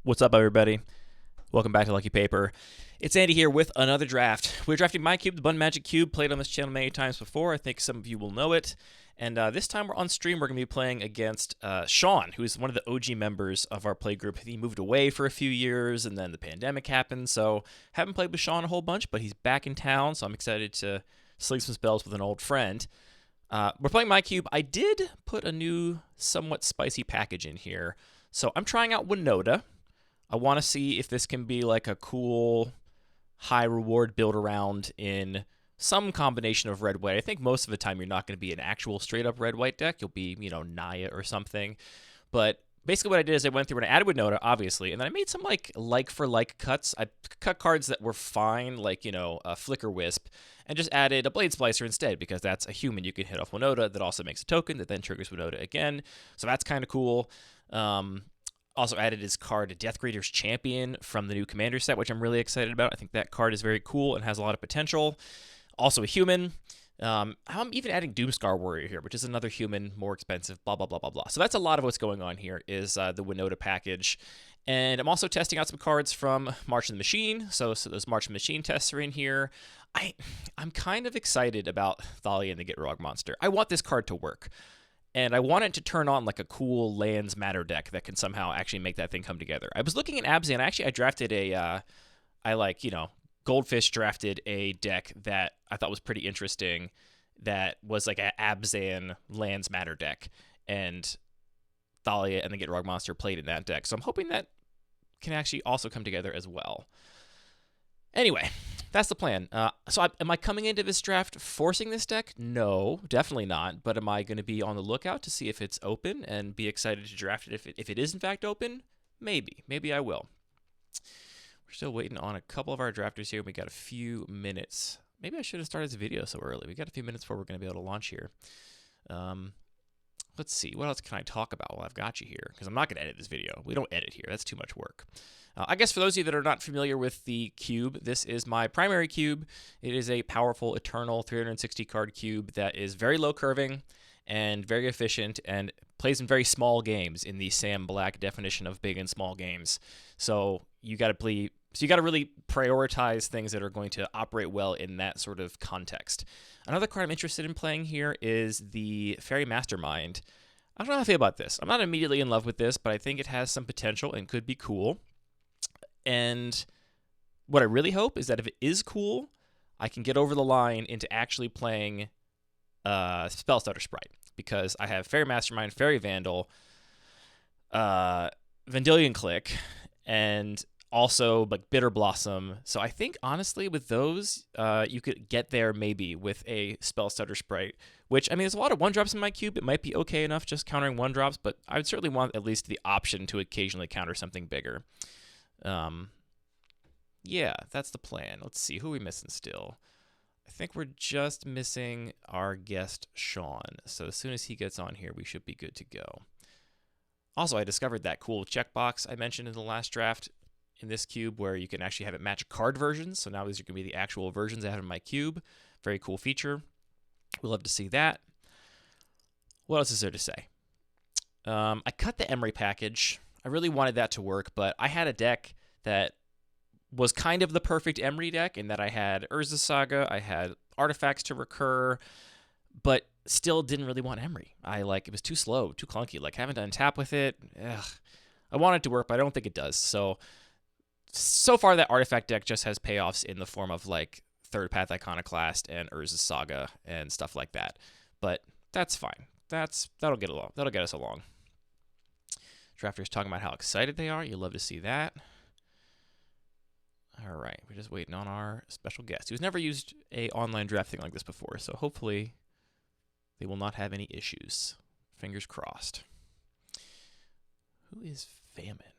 What's up, everybody? Welcome back to Lucky Paper. It's Andy here with another draft. We're drafting my cube, the Bun Magic Cube. Played on this channel many times before. I think some of you will know it. And this time we're on stream. We're going to be playing against Sean, who is one of the OG members of our play group. He moved away for a few years, and then the pandemic happened. So haven't played with Sean a whole bunch, but he's back in town. So I'm excited to sling some spells with an old friend. We're playing my cube. I did put a new, somewhat spicy package in here. So I'm trying out Winota. I want to see if this can be like a cool high reward build around in some combination of red-white. I think most of the time you're not going to be an actual straight-up red-white deck. You'll be, Naya or something. But basically what I did is I went through and I added Winota, obviously, and then I made some like-for-like cuts. I cut cards that were fine, like, a Flicker Wisp, and just added a Blade Splicer instead, because that's a human you can hit off Winota that also makes a token that then triggers Winota again. So that's kind of cool. Also added his card Deathgreater's Champion from the new Commander set, which I'm really excited about. I think that card is very cool and has a lot of potential. Also a human. I'm even adding Doomscar Warrior here, which is another human, more expensive, blah, blah, blah, blah, blah. So that's a lot of what's going on here is the Winota package. And I'm also testing out some cards from March of the Machine. So those March of the Machine tests are in here. I'm kind of excited about Thalia and the Gitrog Monster. I want this card to work. And I want it to turn on like a cool lands matter deck that can somehow actually make that thing come together. I was looking at Abzan. I drafted Goldfish drafted a deck that I thought was pretty interesting that was like an Abzan lands matter deck. And Thalia and the Gitrog Monster played in that deck. So I'm hoping that can actually also come together as well. Anyway, that's the plan. Am I coming into this draft forcing this deck? No, definitely not. But am I going to be on the lookout to see if it's open and be excited to draft it if it is in fact open? Maybe. Maybe I will. We're still waiting on a couple of our drafters here. We got a few minutes. Maybe I should have started this video so early. We got a few minutes before we're going to be able to launch here. Let's see. What else can I talk about while I've got you here? Because I'm not going to edit this video. We don't edit here. That's too much work. I guess for those of you that are not familiar with the cube, this is my primary cube. It is a powerful, eternal 360 card cube that is very low curving and very efficient and plays in very small games in the Sam Black definition of big and small games. So you got to really prioritize things that are going to operate well in that sort of context. Another card I'm interested in playing here is the Fairy Mastermind. I don't know how I feel about this. I'm not immediately in love with this, but I think it has some potential and could be cool. And what I really hope is that if it is cool, I can get over the line into actually playing Spellstutter Sprite, because I have Fairy Mastermind, Fairy Vandal, Vendilion Click, and also like Bitter Blossom. So I think honestly with those, you could get there maybe with a Spellstutter Sprite, which, I mean, there's a lot of 1-drops in my cube. It might be okay enough just countering 1-drops, but I would certainly want at least the option to occasionally counter something bigger. Yeah, that's the plan. Let's see, who are we missing still? I think we're just missing our guest, Sean. So as soon as he gets on here, we should be good to go. Also, I discovered that cool checkbox I mentioned in the last draft in this cube where you can actually have it match card versions. So now these are going to be the actual versions I have in my cube. Very cool feature. We'll love to see that. What else is there to say? I cut the Emery package. I really wanted that to work, but I had a deck that was kind of the perfect Emery deck in that I had Urza Saga, I had artifacts to recur, but still didn't really want Emery. It was too slow, too clunky, having to untap with it. Ugh. I want it to work, but I don't think it does. So far that artifact deck just has payoffs in the form of Third Path Iconoclast and Urza Saga and stuff like that. But that's fine. That'll get us along. Drafters talking about how excited they are. You love to see that. All right, we're just waiting on our special guest, who's never used a online draft thing like this before, so hopefully they will not have any issues. Fingers crossed. Who is Famine?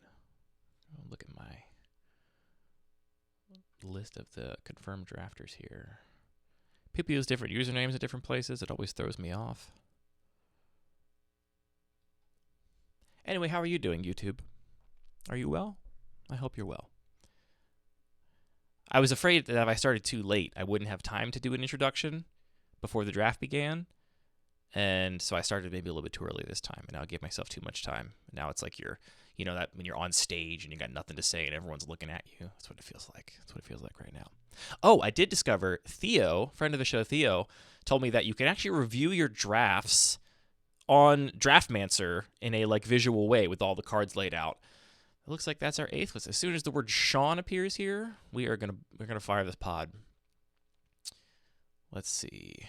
I'll look at my list of the confirmed drafters here. People use different usernames at different places. It always throws me off. Anyway, how are you doing, YouTube? Are you well? I hope you're well. I was afraid that if I started too late, I wouldn't have time to do an introduction before the draft began. And so I started maybe a little bit too early this time, and now I gave myself too much time. Now it's like you're, you know, that when you're on stage and you got nothing to say and everyone's looking at you. That's what it feels like. That's what it feels like right now. Oh, I did discover Theo, friend of the show Theo, told me that you can actually review your drafts on Draftmancer in a like visual way with all the cards laid out. It looks like that's our 8th list. As soon as the word Sean appears here, we're gonna fire this pod. Let's see.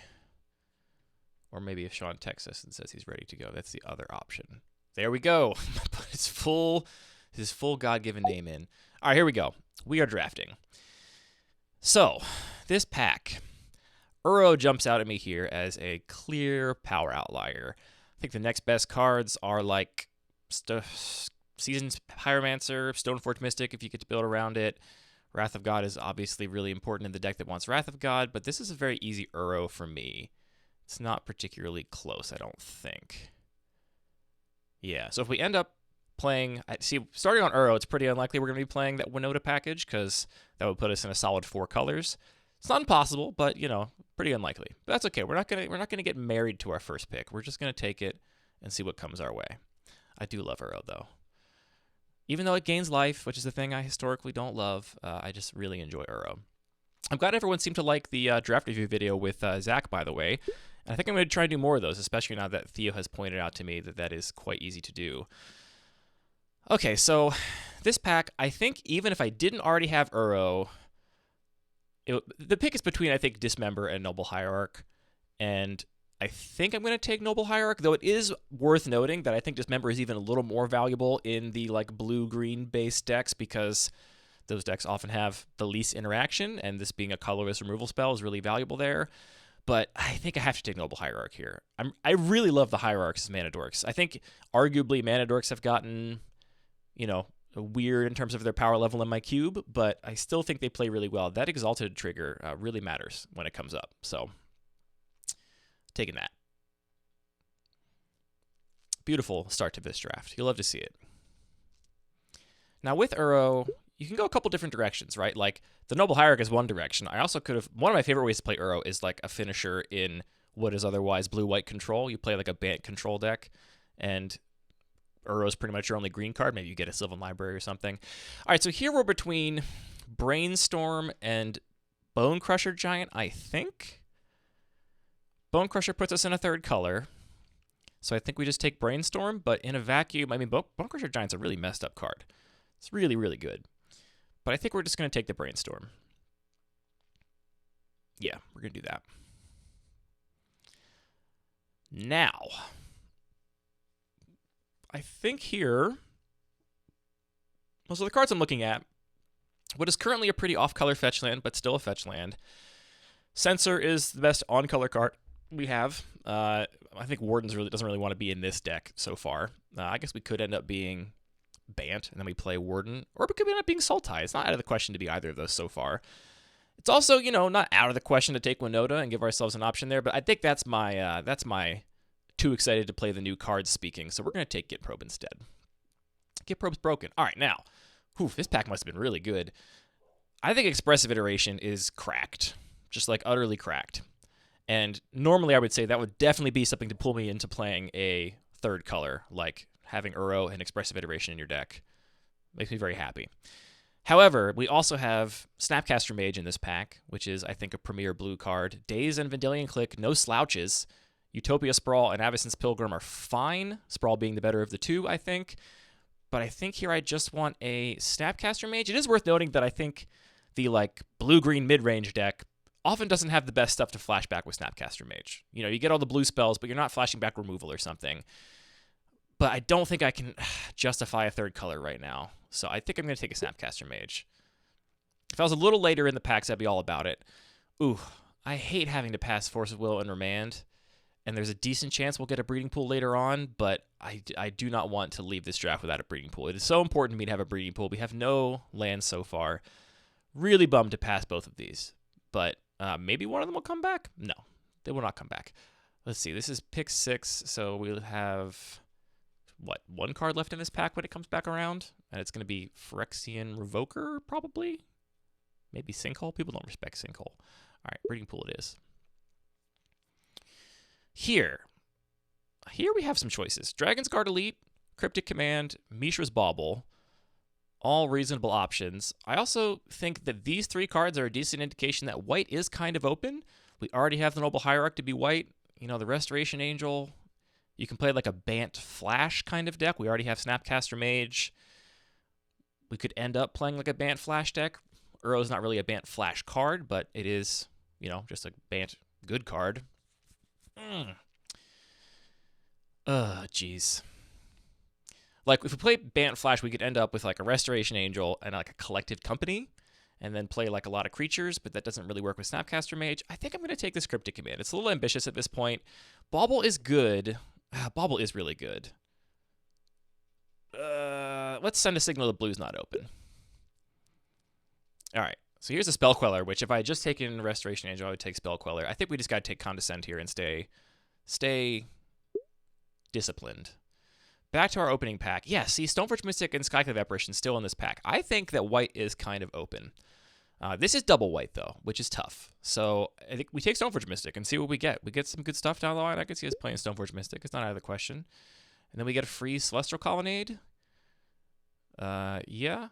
Or maybe if Sean texts us and says he's ready to go, that's the other option. There we go. Put his full God-given name in. All right, here we go. We are drafting. So, this pack, Uro jumps out at me here as a clear power outlier. I think the next best cards are like Seasoned Pyromancer, Stoneforge Mystic if you get to build around it. Wrath of God is obviously really important in the deck that wants Wrath of God, but this is a very easy Uro for me. It's not particularly close, I don't think. Yeah, so if we end up playing, starting on Uro, it's pretty unlikely we're going to be playing that Winota package because that would put us in a solid 4 colors. It's not impossible, but you know, pretty unlikely. But that's okay. We're not gonna get married to our first pick. We're just gonna take it and see what comes our way. I do love Uro though, even though it gains life, which is the thing I historically don't love. I just really enjoy Uro. I'm glad everyone seemed to like the draft review video with Zach, by the way. And I think I'm going to try to do more of those, especially now that Theo has pointed out to me that that is quite easy to do. Okay, so this pack, I think even if I didn't already have Uro, the pick is between, I think, Dismember and Noble Hierarch. And I think I'm going to take Noble Hierarch, though it is worth noting that I think Dismember is even a little more valuable in the like blue-green base decks because those decks often have the least interaction, and this being a colorless removal spell is really valuable there. But I think I have to take Noble Hierarch here. I really love the Hierarchs as Mana Dorks. I think arguably Mana Dorks have gotten, you know, weird in terms of their power level in my cube, but I still think they play really well. That Exalted trigger really matters when it comes up. So, taking that. Beautiful start to this draft. You'll love to see it. Now with Uro, you can go a couple different directions, right? Like, the Noble Hierarch is one direction. I also could have... One of my favorite ways to play Uro is, like, a finisher in what is otherwise blue-white control. You play, like, a Bant control deck, and Uro is pretty much your only green card. Maybe you get a Sylvan Library or something. All right, so here we're between Brainstorm and Bone Crusher Giant, I think. Bone Crusher puts us in a 3rd color, so I think we just take Brainstorm, but in a vacuum... I mean, Bone Crusher Giant's a really messed up card. It's really, really good. But I think we're just going to take the Brainstorm. Yeah, we're going to do that. Now, I think here, most of the cards I'm looking at, what is currently a pretty off-color fetch land, but still a fetch land. Censor is the best on-color card we have. I think Warden's doesn't really want to be in this deck so far. I guess we could end up being Bant, and then we play Warden, or it could end up being Sultai. It's not out of the question to be either of those so far. It's also, you know, not out of the question to take Winota and give ourselves an option there, but I think that's my too excited to play the new cards speaking, so we're going to take Get Probe instead. Get Probe's broken. All right, now, this pack must have been really good. I think Expressive Iteration is cracked, just like utterly cracked. And normally I would say that would definitely be something to pull me into playing a 3rd color, like having Uro and Expressive Iteration in your deck. Makes me very happy. However, we also have Snapcaster Mage in this pack, which is, I think, a premier blue card. Daze and Vendilion Click, no slouches. Utopia Sprawl and Avacyn's Pilgrim are fine, Sprawl being the better of the two, I think. But I think here I just want a Snapcaster Mage. It is worth noting that I think the like blue-green mid-range deck often doesn't have the best stuff to flash back with Snapcaster Mage. You know, you get all the blue spells, but you're not flashing back removal or something. But I don't think I can justify a 3rd color right now. So I think I'm going to take a Snapcaster Mage. If I was a little later in the packs, I'd be all about it. Ooh, I hate having to pass Force of Will and Remand. And there's a decent chance we'll get a breeding pool later on, but I do not want to leave this draft without a breeding pool. It is so important to me to have a breeding pool. We have no lands so far. Really bummed to pass both of these. But maybe one of them will come back? No, they will not come back. Let's see. This is pick 6, so we'll have... what, 1 card left in this pack when it comes back around? And it's going to be Phyrexian Revoker, probably? Maybe Sinkhole? People don't respect Sinkhole. All right, breeding pool it is. Here, Here we have some choices. Dragon's Guard Elite, Cryptic Command, Mishra's Bauble. All reasonable options. I also think that these 3 cards are a decent indication that white is kind of open. We already have the Noble Hierarch to be white. You know, the Restoration Angel. You can play like a Bant Flash kind of deck. We already have Snapcaster Mage. We could end up playing like a Bant Flash deck. Uro's not really a Bant Flash card, but it is, you know, just a Bant good card. Jeez. Like, if we play Bant Flash, we could end up with, like, a Restoration Angel and, like, a Collected Company, and then play, like, a lot of creatures, but that doesn't really work with Snapcaster Mage. I think I'm going to take this Cryptic Command. It's a little ambitious at this point. Bauble is good. Bauble is really good. Let's send a signal that blue's not open. All right. So here's a Spell Queller, which if I had just taken Restoration Angel, I would take Spell Queller. I think we just got to take Condescend here and stay disciplined. Back to our opening pack. Yeah, see, Stoneforge Mystic and Skyclave Apparition still in this pack. I think that white is kind of open. This is double white, though, which is tough. So I think we take Stoneforge Mystic and see what we get. We get some good stuff down the line. I can see us playing Stoneforge Mystic. It's not out of the question. And then we get a free Celestial Colonnade. Yeah.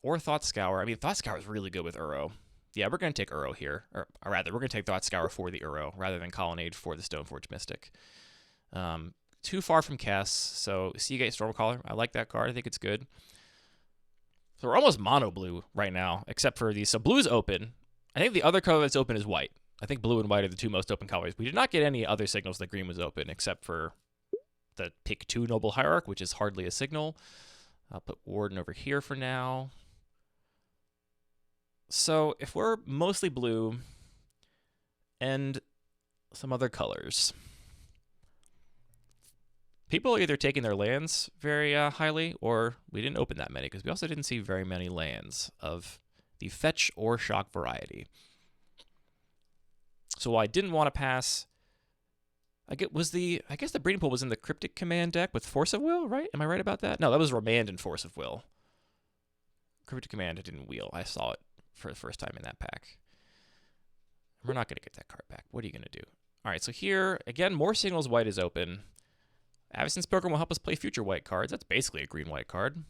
Or Thought Scour. I mean, Thought Scour is really good with Uro. Yeah, we're going to take Uro here. Or rather, we're going to take Thought Scour for the Uro rather than Colonnade for the Stoneforge Mystic. Too far from Kess, so Seagate Stormcaller. I like that card. I think it's good. So we're almost mono blue right now, except for these. So blue's open. I think the other color that's open is white. I think blue and white are the 2 most open colors. We did not get any other signals that green was open, except for the pick 2 Noble Hierarch, which is hardly a signal. I'll put Warden over here for now. So if we're mostly blue and some other colors, people are either taking their lands very highly, or we didn't open that many, because we also didn't see very many lands of the fetch or shock variety. So while I didn't want to pass, I guess the Breeding Pool was in the Cryptic Command deck with Force of Will, right? Am I right about that? No, that was Remand and Force of Will. Cryptic Command, I didn't wheel. I saw it for the first time in that pack. We're not going to get that card back. What are you going to do? All right, so here, again, more signals white is open. Avacyn's Pilgrim will help us play future white cards. That's basically a green-white card.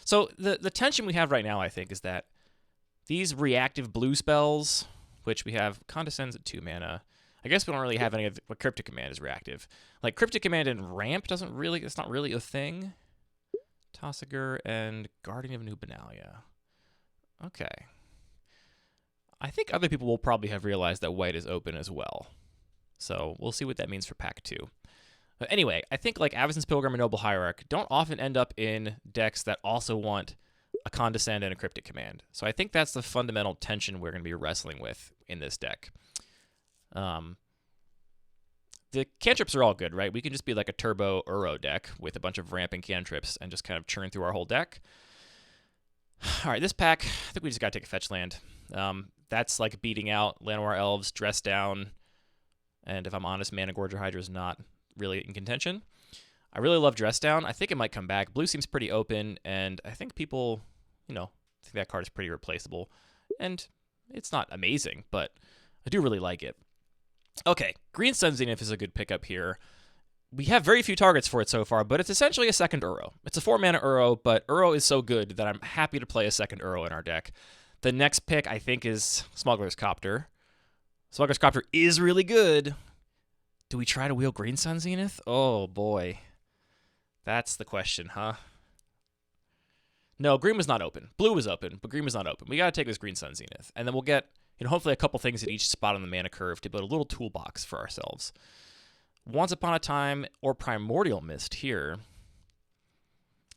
So the tension we have right now, I think, is that these reactive blue spells, which we have Condescends at 2 mana. I guess we don't really have any of what Cryptic Command is reactive. Like, Cryptic Command and Ramp it's not really a thing. Tossiger and Guardian of New Benalia. Okay. I think other people will probably have realized that white is open as well. So we'll see what that means for pack 2. But anyway, I think like Avacyn's Pilgrim and Noble Hierarch don't often end up in decks that also want a Condescend and a Cryptic Command. So I think that's the fundamental tension we're going to be wrestling with in this deck. The cantrips are all good, right? We can just be like a turbo Uro deck with a bunch of ramping cantrips and just kind of churn through our whole deck. All right, this pack, I think we just got to take a fetch land. That's like beating out Llanowar Elves, Dress Down, and if I'm honest, Mana Gorger Hydra is not really in contention. I really love Dress Down. I think it might come back. Blue seems pretty open, and I think people, think that card is pretty replaceable. And it's not amazing, but I do really like it. Okay, Green Sun Zenith is a good pickup here. We have very few targets for it so far, but it's essentially a second Uro. It's a 4-mana Uro, but Uro is so good that I'm happy to play a second Uro in our deck. The next pick, I think, is Smuggler's Copter. Smuggler's Copter is really good. Do we try to wheel Green Sun Zenith? Oh, boy. That's the question, huh? No, green was not open. Blue was open, but green was not open. We got to take this Green Sun Zenith, and then we'll get hopefully a couple things at each spot on the mana curve to build a little toolbox for ourselves. Once Upon a Time or Primordial Mist here.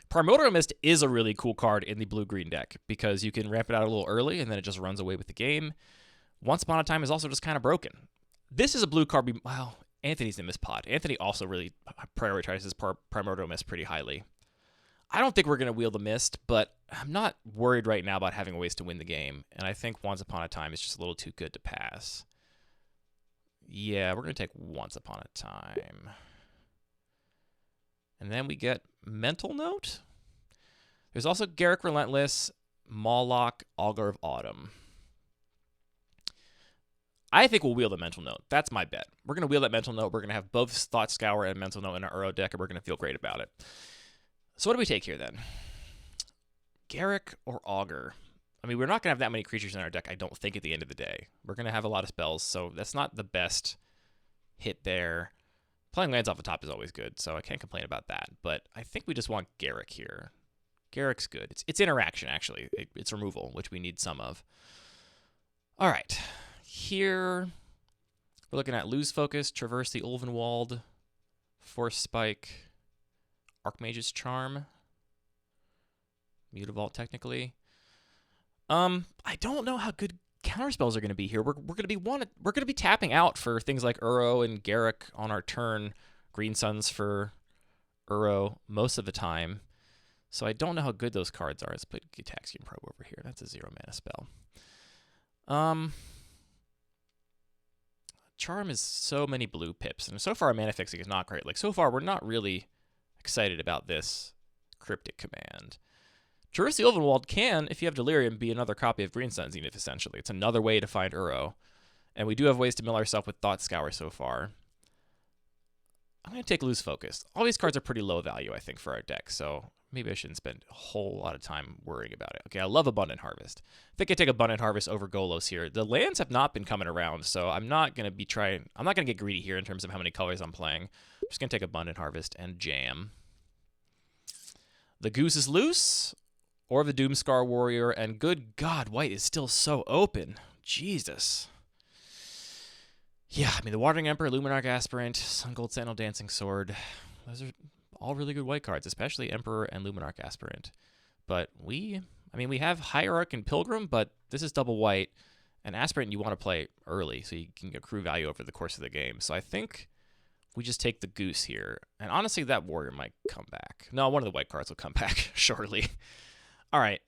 Primordial Mist is a really cool card in the blue-green deck because you can ramp it out a little early and then it just runs away with the game. Once Upon a Time is also just kind of broken. This is a blue card. Well, Anthony's in this pod. Anthony also really prioritizes Primordial Mist pretty highly. I don't think we're going to wheel the Mist, but I'm not worried right now about having ways to win the game, and I think Once Upon a Time is just a little too good to pass. Yeah, we're going to take Once Upon a Time. And then we get Mental Note. There's also Garruk Relentless, Mawloc, Augur of Autumn. I think we'll wheel the Mental Note. That's my bet. We're going to wheel that Mental Note. We're going to have both Thought Scour and Mental Note in our Uro deck, and we're going to feel great about it. So what do we take here, then? Garruk or Augur? I mean, we're not going to have that many creatures in our deck, I don't think, at the end of the day. We're going to have a lot of spells, so that's not the best hit there. Playing lands off the top is always good, so I can't complain about that. But I think we just want Garruk here. Garruk's good. It's interaction, actually. It's removal, which we need some of. All right. Here, we're looking at Lose Focus, Traverse the Ulvenwald, Force Spike, Archmage's Charm, Mutavault, technically. I don't know how good counterspells are going to be here. We're going to be tapping out for things like Uro and Garruk on our turn. Green Suns for Uro most of the time. So I don't know how good those cards are. Let's put Gitaxian Probe over here. That's a 0 mana spell. Charm is so many blue pips, and so far mana fixing is not great. Like, so far we're not really excited about this Cryptic Command. Traverse the Ulvenwald can, if you have Delirium, be another copy of Green Sun Zenith, essentially. It's another way to find Uro. And we do have ways to mill ourselves with Thought Scour so far. I'm going to take Loose Focus. All these cards are pretty low value, I think, for our deck, so maybe I shouldn't spend a whole lot of time worrying about it. Okay, I love Abundant Harvest. I think I take Abundant Harvest over Golos here. The lands have not been coming around, so I'm not going to get greedy here in terms of how many colors I'm playing. I'm just going to take Abundant Harvest and jam. The Goose is loose, or the Doomscar Warrior, and good God, white is still so open. Jesus. Yeah, I mean, the Watering Emperor, Luminarch Aspirant, Sun Gold Sentinel, Dancing Sword, those are all really good white cards, especially Emperor and Luminarch Aspirant. But we have Hierarch and Pilgrim, but this is double white, and Aspirant you want to play early so you can accrue value over the course of the game. So I think we just take the Goose here. And honestly, that Warrior might come back. No, one of the white cards will come back shortly. All right,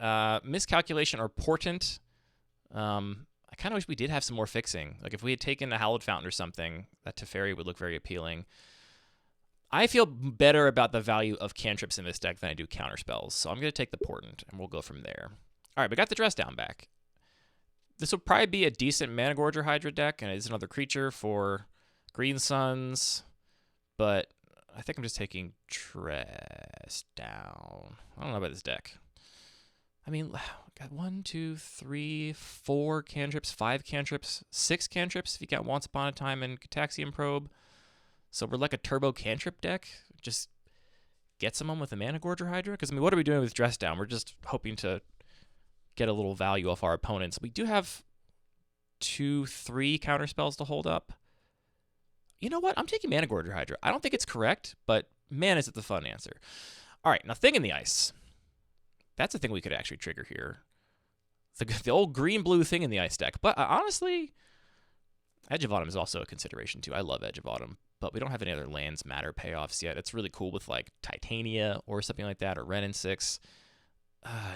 Miscalculation or Portent. I kind of wish we did have some more fixing. Like, if we had taken the Hallowed Fountain or something, that Teferi would look very appealing. I feel better about the value of cantrips in this deck than I do counterspells, so I'm going to take the Portent, and we'll go from there. All right, we got the Dress Down back. This will probably be a decent Managorger Hydra deck, and it's another creature for Green Suns, but I think I'm just taking Dress Down. I don't know about this deck. I mean, got 1, 2, 3, 4 cantrips, 5 cantrips, 6 cantrips if you got Once Upon a Time and Gitaxian Probe. So we're like a turbo cantrip deck. Just get someone with a Managorger Hydra. Because, I mean, what are we doing with Dress Down? We're just hoping to get a little value off our opponents. We do have 2, 3 counterspells to hold up. You know what? I'm taking Managorger Hydra. I don't think it's correct, but man, is it the fun answer. All right, now Thing in the Ice. That's a thing we could actually trigger here. The old green-blue Thing in the Ice deck. But honestly, Edge of Autumn is also a consideration too. I love Edge of Autumn, but we don't have any other lands matter payoffs yet. It's really cool with like Titania or something like that, or Ren and 6.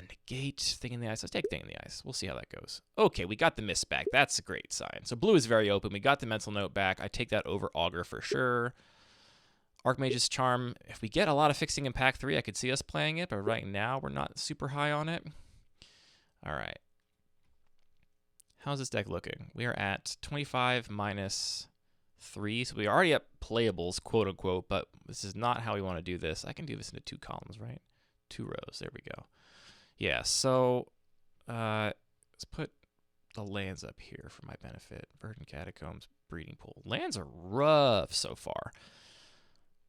Negate Thing in the Ice. Let's take Thing in the Ice. We'll see how that goes. Okay, we got the Mist back. That's a great sign. So blue is very open. We got the Mental Note back. I take that over Augur for sure. Archmage's Charm, if we get a lot of fixing in Pack 3, I could see us playing it, but right now we're not super high on it. All right. How's this deck looking? We are at 25 minus 3, so we are already at playables, quote-unquote, but this is not how we want to do this. I can do this into 2 columns, right? 2 rows. There we go. Yeah, so let's put the lands up here for my benefit. Verdant Catacombs, Breeding Pool. Lands are rough so far.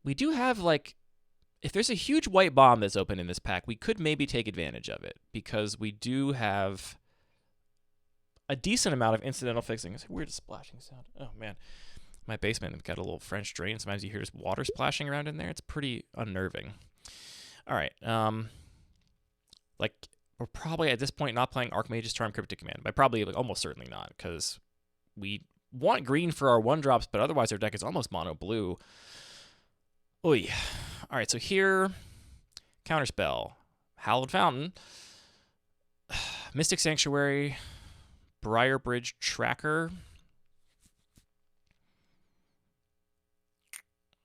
We do have, like, if there's a huge white bomb that's open in this pack, we could maybe take advantage of it, because we do have a decent amount of incidental fixing. It's a weird splashing sound. Oh, man. My basement got a little French drain. Sometimes you hear just water splashing around in there. It's pretty unnerving. All right. Like, we're probably at this point not playing Archmage's Charm Cryptic Command. By probably, like, almost certainly not, because we want green for our 1-drops, but otherwise our deck is almost mono blue. Oy. All right, so here, Counterspell, Hallowed Fountain, Mystic Sanctuary, Briar Bridge Tracker.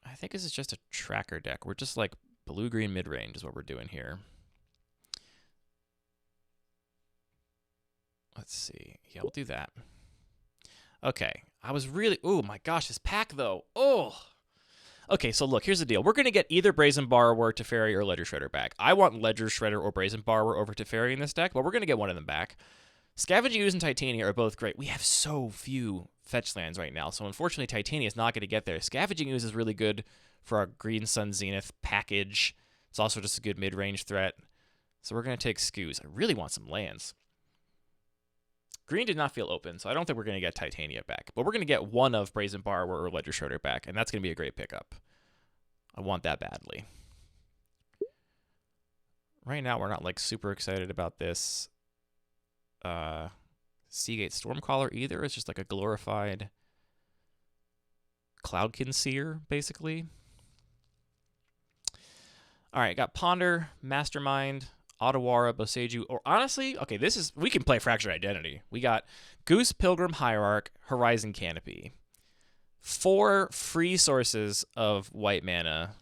I think this is just a tracker deck. We're just like blue-green mid-range is what we're doing here. Let's see. Yeah, we'll do that. Okay. I was really... Oh, my gosh, this pack, though. Oh. Okay, so look, here's the deal. We're going to get either Brazen Borrower, Teferi, or Ledger Shredder back. I want Ledger Shredder or Brazen Borrower over Teferi in this deck, but we're going to get one of them back. Scavenging Ooze and Titania are both great. We have so few fetch lands right now, so unfortunately Titania is not going to get there. Scavenging Ooze is really good for our Green Sun Zenith package. It's also just a good mid-range threat. So we're going to take Scoos. I really want some lands. Green did not feel open, so I don't think we're going to get Titania back. But we're going to get one of Brazen Borrower or Ledger Shredder back, and that's going to be a great pickup. I want that badly. Right now, we're not like super excited about this Seagate Stormcaller either. It's just like a glorified Cloudkin Seer, basically. All right, got Ponder, Mastermind, Otawara, Boseiju, or honestly, okay, we can play Fractured Identity. We got Goose, Pilgrim, Hierarch, Horizon Canopy. 4 free sources of white mana.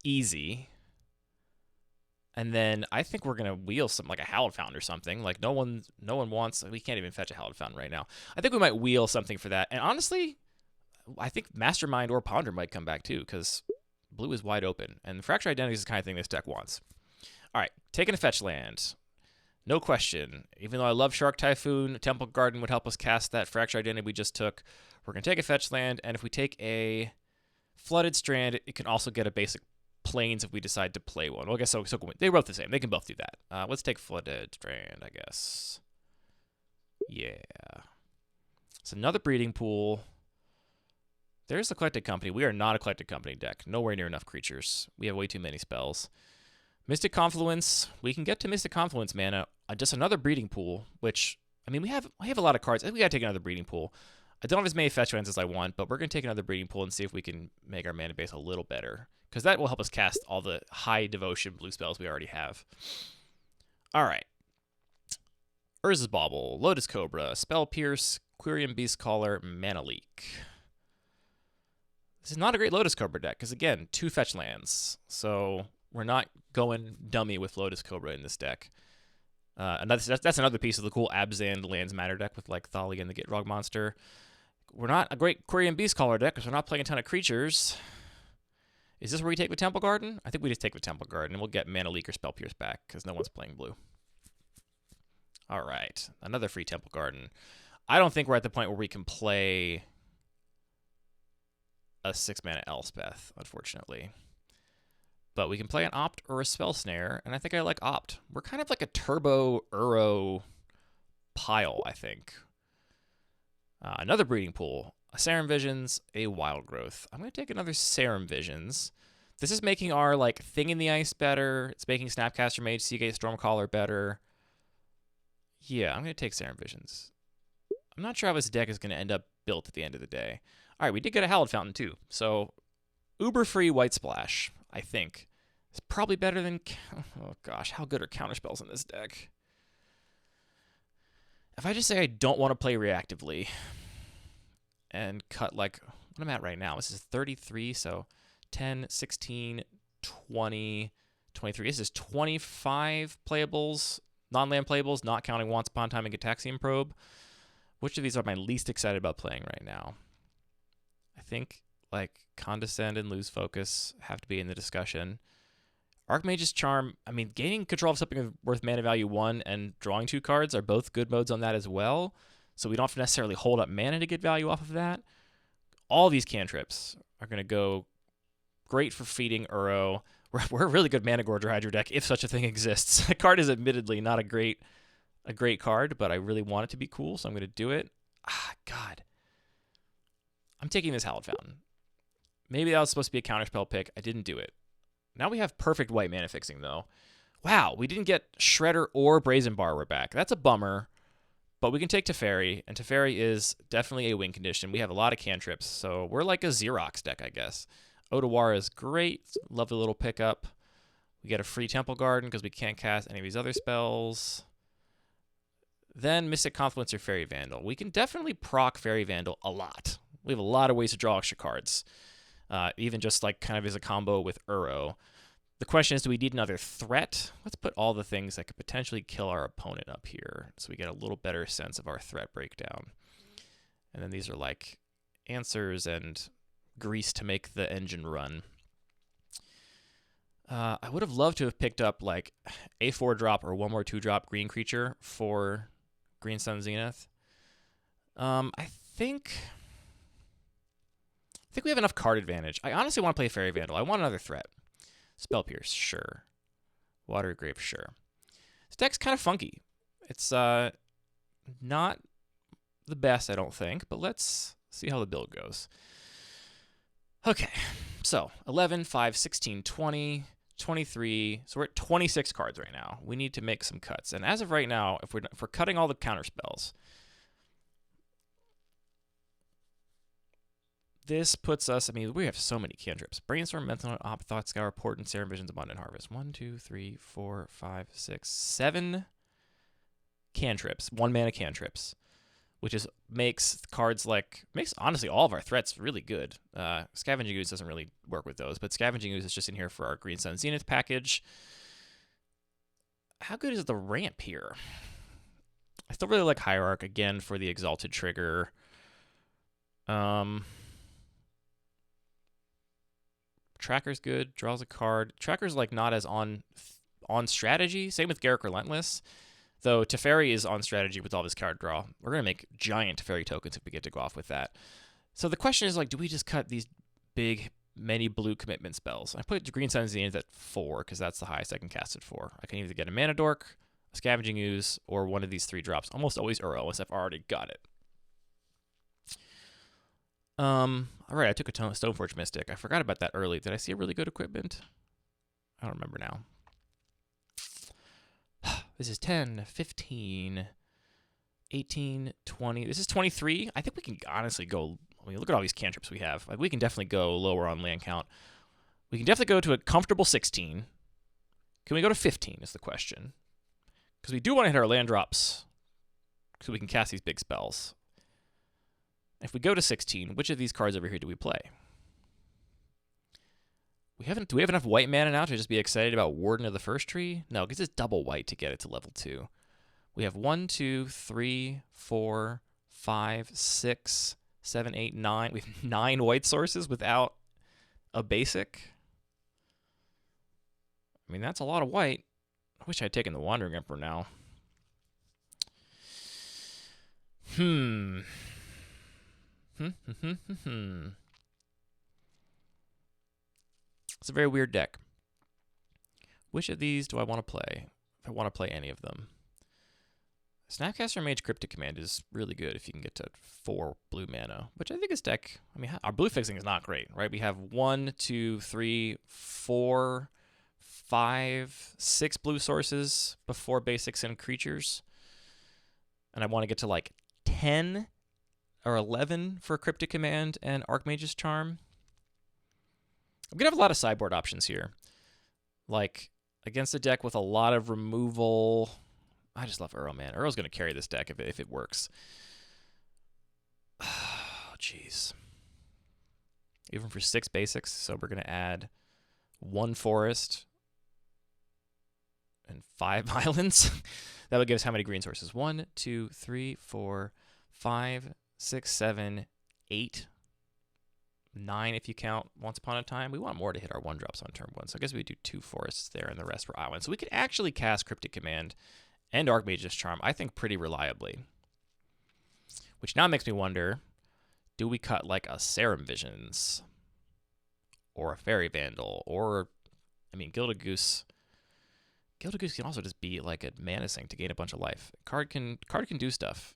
Easy. And then I think we're gonna wheel something like a Hallowed Fountain or something. Like no one wants. We can't even fetch a Hallowed Fountain right now. I think we might wheel something for that. And honestly, I think Mastermind or Ponder might come back too, because blue is wide open, and Fractured Identity is the kind of thing this deck wants. All right, taking a fetch land, no question. Even though I love Shark Typhoon, Temple Garden would help us cast that Fractured Identity we just took. We're gonna take a fetch land, and if we take a Flooded Strand, it can also get a basic Plains if we decide to play one. Well, I guess so they're both the same. They can both do that. Let's take Flooded Strand, I guess. Yeah. It's another Breeding Pool. There's the Collected Company. We are not a Collected Company deck. Nowhere near enough creatures. We have way too many spells. Mystic Confluence. We can get to Mystic Confluence mana. Just another Breeding Pool, which, I mean, we have a lot of cards. I think we got to take another Breeding Pool. I don't have as many fetch lands as I want, but we're going to take another Breeding Pool and see if we can make our mana base a little better, because that will help us cast all the high devotion blue spells we already have. All right. Urza's Bauble, Lotus Cobra, Spell Pierce, Quirion Beastcaller, Mana Leak. This is not a great Lotus Cobra deck, because again, 2 fetch lands. So we're not going dummy with Lotus Cobra in this deck. That's another piece of the cool Abzan Lands Matter deck with like Thali and the Gitrog monster. We're not a great Quirion Beastcaller deck because we're not playing a ton of creatures. Is this where we take the Temple Garden? I think we just take the Temple Garden, and we'll get Mana Leak or Spell Pierce back because no one's playing blue. All right, another free Temple Garden. I don't think we're at the point where we can play a 6-mana Elspeth, unfortunately. But we can play an Opt or a Spell Snare, and I think I like Opt. We're kind of like a Turbo Uro pile, I think. Another Breeding Pool, a Serum Visions, a Wild Growth. I'm going to take another Serum Visions. This is making our like Thing in the Ice better. It's making Snapcaster Mage, Seagate Stormcaller better. Yeah, I'm going to take Serum Visions. I'm not sure how this deck is going to end up built at the end of the day. All right, we did get a Hallowed Fountain too. So, uber free White Splash, I think. It's probably better than... Oh gosh, how good are counterspells in this deck? If I just say I don't want to play reactively and cut like... What I'm at right now, this is 33, so 10, 16, 20, 23. This is 25 playables, non-land playables, not counting Once Upon a Time and Gitaxian Probe. Which of these are my least excited about playing right now? I think like Condescend and Lose Focus have to be in the discussion. Archmage's Charm, I mean, gaining control of something worth mana value 1 and drawing 2 cards are both good modes on that as well, so we don't have to necessarily hold up mana to get value off of that. All these cantrips are going to go great for feeding Uro. We're a really good Mana Gorger Hydro deck, if such a thing exists. The card is admittedly not a great card, but I really want it to be cool, so I'm going to do it. God. I'm taking this Hallowed Fountain. Maybe that was supposed to be a counterspell pick. I didn't do it. Now we have perfect white mana fixing, though. Wow, we didn't get Shredder or Brazen Borrower back. That's a bummer, but we can take Teferi, and Teferi is definitely a win condition. We have a lot of cantrips, so we're like a Xerox deck, I guess. Otawara is great. Lovely little pickup. We get a free Temple Garden because we can't cast any of these other spells. Then Mystic Confluence or Fairy Vandal. We can definitely proc Fairy Vandal a lot. We have a lot of ways to draw extra cards. Even just like kind of as a combo with Uro. The question is, do we need another threat? Let's put all the things that could potentially kill our opponent up here so we get a little better sense of our threat breakdown. And then these are like answers and grease to make the engine run. I would have loved to have picked up like a 4 drop or 1 more 2 drop green creature for Green Sun Zenith. I think we have enough card advantage. I honestly want to play Fairy Vandal. I want another threat. Spell Pierce, sure. Water Grave, sure. This deck's kind of funky. It's not the best, I don't think, but let's see how the build goes. Okay, so 11, 5, 16, 20, 23. So we're at 26 cards right now. We need to make some cuts. And as of right now, if we're cutting all the counter spells, this puts us, I mean, we have so many cantrips. Brainstorm, Mental Note, Op, Thought Scour, Portent, Serum Visions, Abundant Harvest. 1, 2, 3, 4, 5, 6, 7 cantrips. 1 mana cantrips. Which is makes honestly all of our threats really good. Scavenging Ooze doesn't really work with those, but Scavenging Ooze is just in here for our Green Sun Zenith package. How good is the ramp here? I still really like Hierarch, again, for the Exalted trigger. Tracker's good, draws a card. Tracker's like not as on strategy. Same with Garruk Relentless. Though Teferi is on strategy with all this card draw. We're going to make giant Teferi tokens if we get to go off with that. So the question is, like, do we just cut these big, many blue commitment spells? I put Green Sun Zenith at 4 because that's the highest I can cast it for. I can either get a Mana Dork, a Scavenging Ooze, or one of these 3 drops. Almost always Uro, unless I've already got it. All right, I took a Stoneforge Mystic. I forgot about that early. Did I see a really good equipment? I don't remember now. This is 10, 15, 18, 20. This is 23. I think we can honestly go. I mean, look at all these cantrips we have. Like, we can definitely go lower on land count. We can definitely go to a comfortable 16. Can we go to 15 is the question. Because we do want to hit our land drops so we can cast these big spells. If we go to 16, which of these cards over here do we play? Do we have enough white mana now to just be excited about Warden of the First Tree? No, because it's double white to get it to level 2. We have 1, 2, 3, 4, 5, 6, 7, 8, 9. We have 9 white sources without a basic. I mean, that's a lot of white. I wish I'd taken the Wandering Emperor now. It's a very weird deck. Which of these do I want to play? If I want to play any of them. Snapcaster Mage Cryptic Command is really good if you can get to 4 blue mana, which I think this deck, I mean, our blue fixing is not great, right? We have 1, 2, 3, 4, 5, 6 blue sources before basics and creatures. And I want to get to like 10 or 11 for Cryptic Command and Archmage's Charm. I'm going to have a lot of sideboard options here. Like, against a deck with a lot of removal. I just love Uro, man. Uro's going to carry this deck if it works. Oh, jeez. Even for 6 basics, so we're going to add 1 forest and 5 islands. That would give us how many green sources? 1, 2, 3, 4, 5, 6, 7, 8, 9 if you count Once Upon a Time. We want more to hit our 1-drops on turn 1, so I guess we do 2 forests there and the rest were islands. So we could actually cast Cryptic Command and Archmage's Charm, I think, pretty reliably. Which now makes me wonder, do we cut like a Serum Visions? Or a Fairy Vandal? Or, I mean, Gilded Goose. Gilded Goose can also just be like a mana sink to gain a bunch of life. Card can do stuff.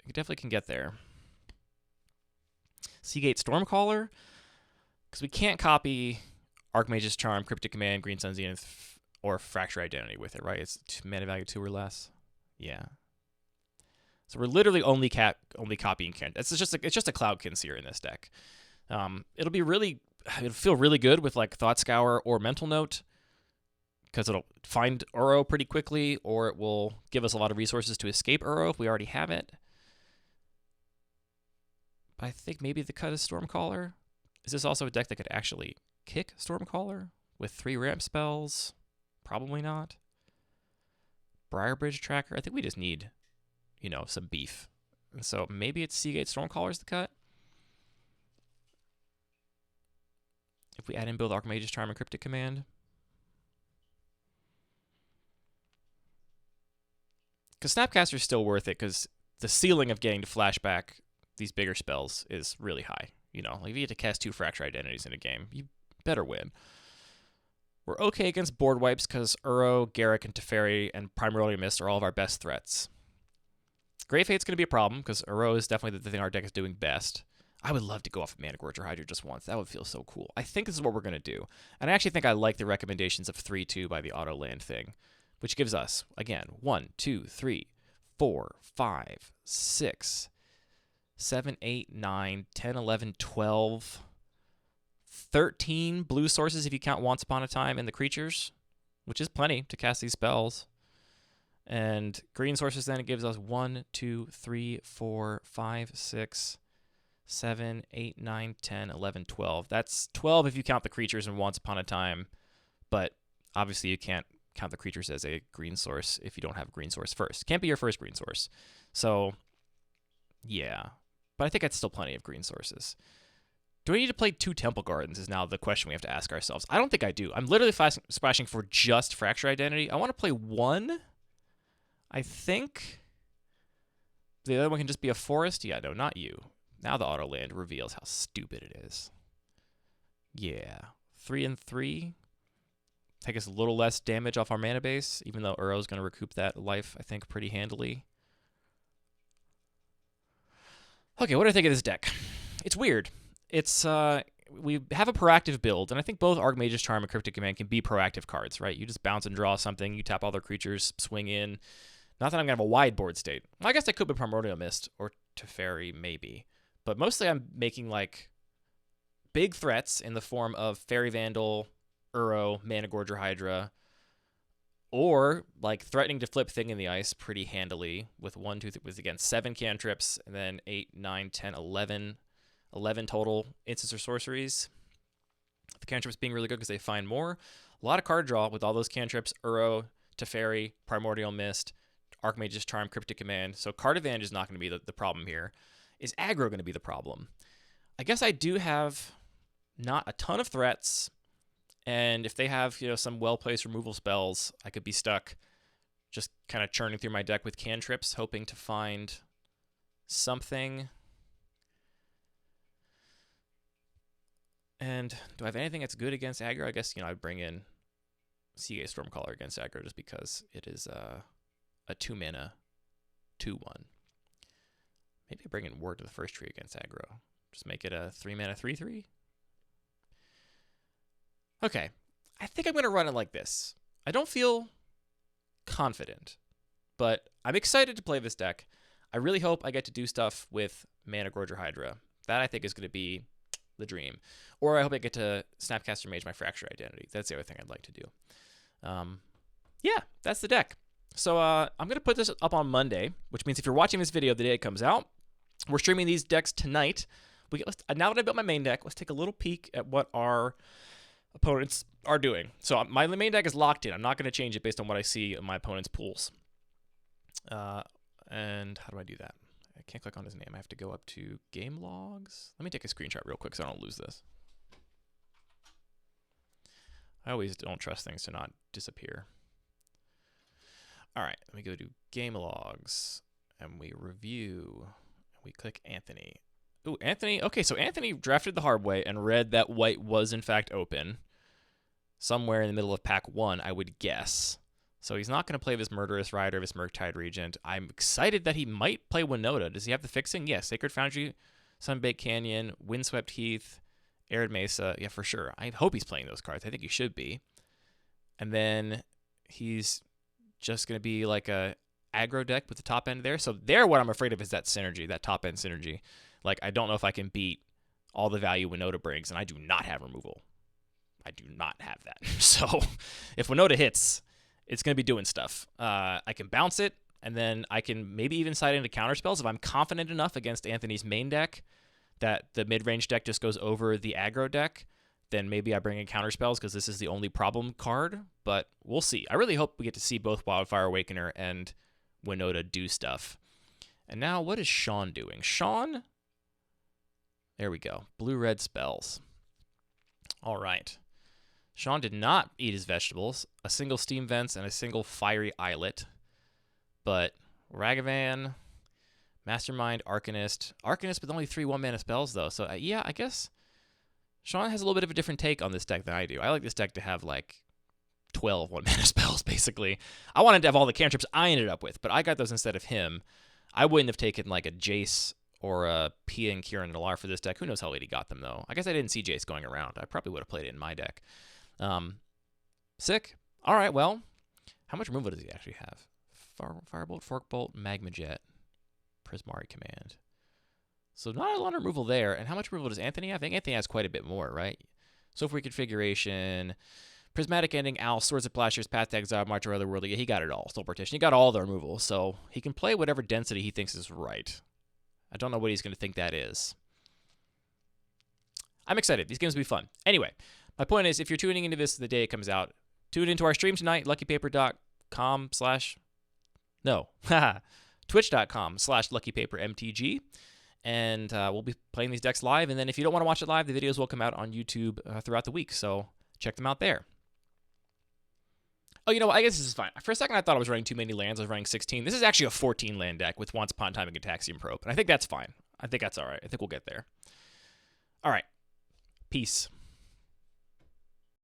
It definitely can get there. Seagate Stormcaller? Because we can't copy Archmage's Charm, Cryptic Command, Green Sun Zenith, or Fracture Identity with it, right? It's mana value 2 or less. Yeah. So we're literally only copying Kent. It's just a Cloud Kinseer in this deck. It'll feel really good with like Thought Scour or Mental Note, because it'll find Uro pretty quickly, or it will give us a lot of resources to escape Uro if we already have it. But I think maybe the cut is Stormcaller. Is this also a deck that could actually kick Stormcaller with 3 ramp spells? Probably not. Briarbridge Tracker. I think we just need, some beef And so maybe it's Seagate Stormcaller's the cut. If we add in both Archmage's Charm and Cryptic Command. Because Snapcaster is still worth it, because the ceiling of getting to flashback these bigger spells is really high. You know, like if you get to cast 2 Fracture Identities in a game, you better win. We're okay against board wipes because Uro, Garruk, and Teferi and Primordial Mist are all of our best threats. Grey Fate's going to be a problem because Uro is definitely the thing our deck is doing best. I would love to go off of Mana Gorger Hydra just once. That would feel so cool. I think this is what we're going to do. And I actually think I like the recommendations of 3-2 by the auto land thing, which gives us, again, 1, 2, 3, 4, 5, 6, 7, 8, 9, 10, 11, 12, 13 blue sources if you count Once Upon a Time and the creatures, which is plenty to cast these spells. And green sources, then it gives us 1, 2, 3, 4, 5, 6, 7, 8, 9, 10, 11, 12. That's 12 if you count the creatures in Once Upon a Time, but obviously you can't count the creatures as a green source if you don't have a green source first. Can't be your first green source. So, yeah. But I think that's still plenty of green sources. Do I need to play 2 Temple Gardens is now the question we have to ask ourselves. I don't think I do. I'm literally splashing for just Fracture Identity. I want to play 1. I think the other one can just be a forest. Yeah, no, not you. Now the auto land reveals how stupid it is. Yeah. 3 and 3. Take us a little less damage off our mana base, even though Uro's going to recoup that life, I think, pretty handily. Okay, what do I think of this deck? It's weird. It's we have a proactive build, and I think both Archmage's Charm and Cryptic Command can be proactive cards, right? You just bounce and draw something, you tap all their creatures, swing in. Not that I'm going to have a wide board state. Well, I guess I could be Primordial Mist or Teferi, maybe. But mostly I'm making, like, big threats in the form of Fairy Vandal, Uro, Mana Gorger Hydra, or, like, threatening to flip Thing in the Ice pretty handily with 1, 2, 3, with, again, 7 cantrips, and then 8, 9, 10, 11 total instants or sorceries. The cantrips being really good because they find more. A lot of card draw with all those cantrips, Uro, Teferi, Primordial Mist, Archmage's Charm, Cryptic Command. So card advantage is not going to be the problem here. Is aggro going to be the problem? I guess I do have not a ton of threats, and if they have, you know, some well-placed removal spells, I could be stuck just kind of churning through my deck with cantrips, hoping to find something. And do I have anything that's good against aggro? I guess, you know, I'd bring in Seagate Stormcaller against aggro just because it is a 2-mana 2-1. Maybe I bring in Ward to the first tree against aggro. Just make it a 3-mana 3-3. Okay, I think I'm going to run it like this. I don't feel confident, but I'm excited to play this deck. I really hope I get to do stuff with Mana Gorger Hydra. That I think is going to be the dream. Or I hope I get to Snapcaster Mage my Fracture Identity. That's the other thing I'd like to do. Yeah, that's the deck. So I'm going to put this up on Monday, which means if you're watching this video the day it comes out, we're streaming these decks tonight. Now that I built my main deck, let's take a little peek at what our opponents are doing. So my main deck is locked in. I'm not going to change it based on what I see in my opponent's pools. And how do I do that? I can't click on his name. I have to go up to game logs. Let me take a screenshot real quick so I don't lose this. I always don't trust things to not disappear. All right, let me go to game logs, and we review. We click Anthony. Ooh, Anthony. Okay, so Anthony drafted the hard way and read that white was in fact open. Somewhere in the middle of pack 1, I would guess. So he's not going to play this Murderous Rider, this Murktide Regent. I'm excited that he might play Winota. Does he have the fixing? Yeah, Sacred Foundry, Sunbaked Canyon, Windswept Heath, Arid Mesa. Yeah, for sure. I hope he's playing those cards. I think he should be. And then he's just going to be like a aggro deck with the top end there. So there, what I'm afraid of is that synergy, that top end synergy. Like, I don't know if I can beat all the value Winota brings, and I do not have removal. I do not have that. So if Winota hits, it's going to be doing stuff. I can bounce it, and then I can maybe even side into counterspells if I'm confident enough against Anthony's main deck that the mid-range deck just goes over the aggro deck. Then maybe I bring in counterspells because this is the only problem card, but we'll see. I really hope we get to see both Wildfire Awakener and Winota do stuff. And now what is Sean doing? Sean, there we go. Blue-red spells. All right. Sean did not eat his vegetables. A single Steam Vents and a single Fiery Islet. But Ragavan, Mastermind, Arcanist. Arcanist with only 3 1-mana spells, though. So, yeah, I guess Sean has a little bit of a different take on this deck than I do. I like this deck to have, like, 12 1-mana spells, basically. I wanted to have all the cantrips I ended up with, but I got those instead of him. I wouldn't have taken, like, a Jace or a Pia and Kieran Nalaar for this deck. Who knows how late he got them, though. I guess I didn't see Jace going around. I probably would have played it in my deck. Sick. All right, well, how much removal does he actually have? Firebolt, Forkbolt, Magma Jet, Prismari Command. So not a lot of removal there. And how much removal does Anthony have? I think Anthony has quite a bit more, right? Soulful Reconfiguration, Prismatic Ending, Owl, Swords of Plowshares, Path to Exile, March or Otherworldly. Yeah, he got it all. Soul Partition. He got all the removal. So he can play whatever density he thinks is right. I don't know what he's going to think that is. I'm excited. These games will be fun. Anyway, my point is, if you're tuning into this the day it comes out, tune into our stream tonight, luckypaper.com/ twitch.com/luckypapermtg. And we'll be playing these decks live. And then if you don't want to watch it live, the videos will come out on YouTube throughout the week. So check them out there. Oh, you know what? I guess this is fine. For a second, I thought I was running too many lands. I was running 16. This is actually a 14-land deck with Once Upon a Time and Gataxian Probe. And I think that's fine. I think that's all right. I think we'll get there. All right. Peace.